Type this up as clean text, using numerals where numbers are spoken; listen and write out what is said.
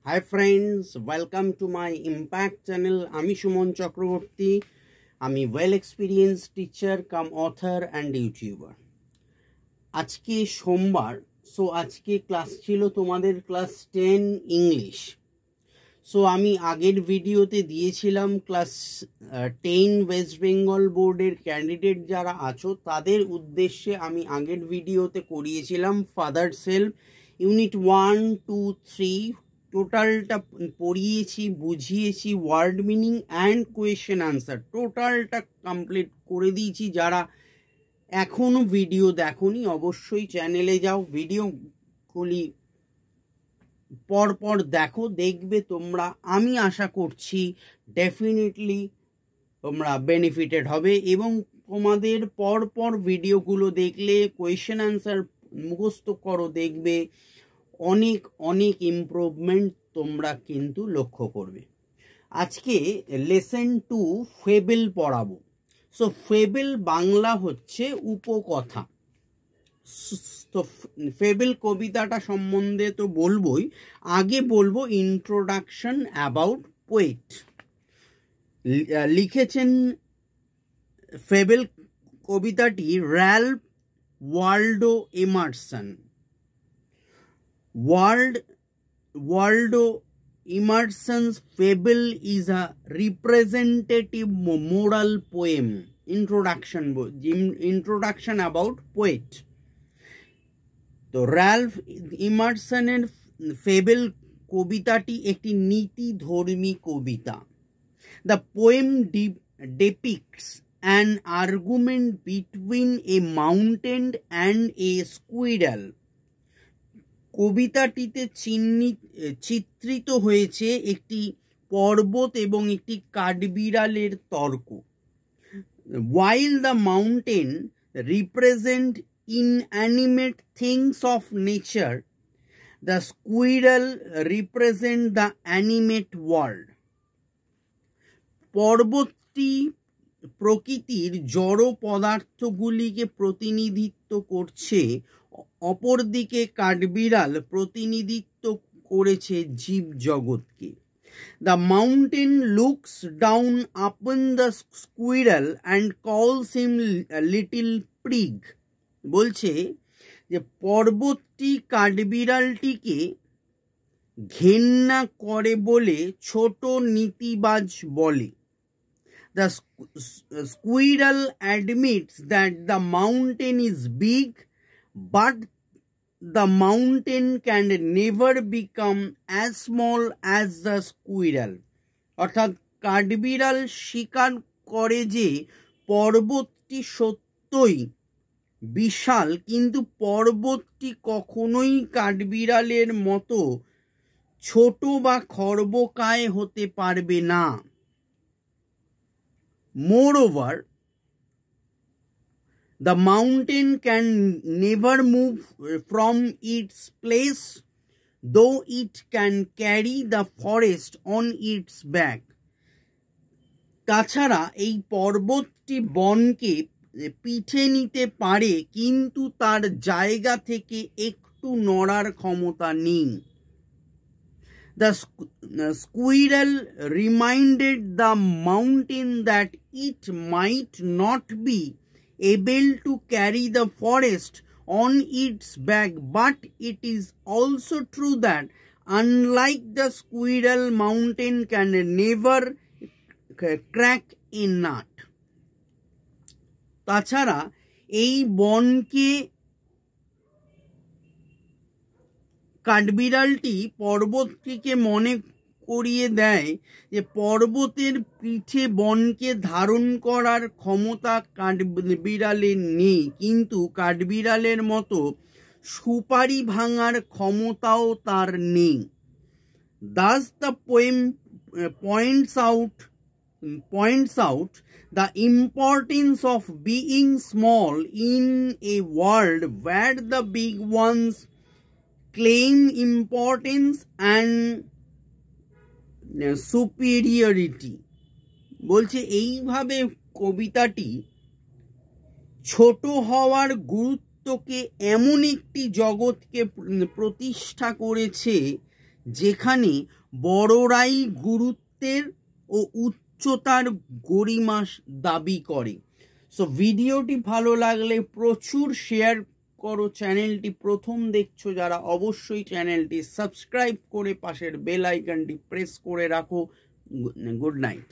Hi friends, welcome to my Impact channel. আমি সুমন চক্রবর্তী। আমি well experience teacher cum author and YouTuber. আজকে সোমবার, so আজকে ক্লাস ছিল তোমাদের ক্লাস 10 ইংলিশ। সো আমি আগের ভিডিওতে দিয়েছিলাম ক্লাস 10 ওয়েস্ট বেঙ্গল বোর্ডের ক্যান্ডিডেট যারা আছো তাদের উদ্দেশ্যে আমি আগের ভিডিওতে করিয়েছিলাম ফাদার সেলফ ইউনিট 1, 2, 3 টোটালটা পড়িয়েছি, বুঝিয়েছি, word meaning and question answer টোটালটা কমপ্লিট করে দিয়েছি। যারা এখনও ভিডিও দেখোনি অবশ্যই চ্যানেলে যাও, ভিডিওগুলি পরপর দেখো, দেখবে তোমরা। আমি আশা করছি ডেফিনেটলি তোমরা বেনিফিটেড হবে এবং তোমাদের পরপর ভিডিওগুলো দেখলে কোয়েশ্চেন আনসার মুখস্থ করো, দেখবে অনেক অনেক ইমপ্রুভমেন্ট তোমরা কিন্তু লক্ষ্য করবে। আজকে লেসন 2 ফেবেল পড়াবো। সো ফেবেল বাংলা হচ্ছে উপকথা। তো ফেবেল কবিতাটা সম্বন্ধে তো বলবোই, আগে বলবো ইন্ট্রোডাকশন অ্যাবাউট পোয়েট। লিখেছেন ফেবেল কবিতাটি Ralph Waldo Emerson. Waldo Emerson's fable is a representative moral poem. Introduction about poet. তো র্যালফ ইমারসনের ফেবেল কবিতাটি একটি নীতিধর্মী কবিতা। The poem depicts an argument between a mountain and a squirrel. কবিতাটিতে চিত্রিত হয়েছে একটি পর্বত এবং একটি কাঠবিড়ালের তর্ক। While the mountain represent inanimate things of nature, the squirrel represent the animate world. পর্বতটি প্রকৃতির জড় পদার্থগুলিকে প্রতিনিধিত্ব করছে, অপরদিকে কাঠবিড়াল প্রতিনিধিত্ব করেছে জীবজগৎকে। The mountain looks down upon the squirrel and calls him a little prig. বলছে যে পর্বতটি কাঠবিড়ালটিকে ঘেন্না করে বলে ছোট নীতিবাজ বলে। The squirrel admits that the mountain is big, but the mountain can never become as small as the squirrel. অর্থাৎ কাঠবিড়াল স্বীকার করে যে পর্বতটি সত্যই বিশাল, কিন্তু পর্বতটি কখনোই কাঠবিড়ালের মতো ছোট বা খর্বকায় হতে পারবে না। Moreover, the mountain can never move from its place, though it can carry the forest on its back. তাছাড়া এই পর্বতটি বনকে পিঠে নিতে পারে, কিন্তু তার জায়গা থেকে একটু নড়ার ক্ষমতা নেই। The squirrel reminded the mountain that it might not be able to carry the forest on its back, but it is also true that unlike the squirrel, mountain can never crack a nut. তাছাড়া এই বনকে কাঠবিড়ালটি পর্বতটিকে মনে করিয়ে দেয় যে পর্বতের পিঠে বনকে ধারণ করার ক্ষমতা কাঠবিড়ালের নেই, কিন্তু কাঠবিড়ালের মতো সুপারি ভাঙার ক্ষমতাও তার নেই। Thus the poem points out the importance of being small in a world where the big ones claim importance and superiority. বলছে এইভাবে কবিতাটি ছোট হওয়ার গুরুত্বকে এমন একটি জগৎকে প্রতিষ্ঠা করেছে যেখানে বড়রাই গুরুত্বের ও উচ্চতার গরিমা দাবি করে। সো ভিডিওটি ভালো লাগলে প্রচুর শেয়ার করো। চ্যানেলটি প্রথম দেখছো যারা, অবশ্যই চ্যানেলটি সাবস্ক্রাইব করে পাশের বেল আইকনটি প্রেস করে রাখো। Good night.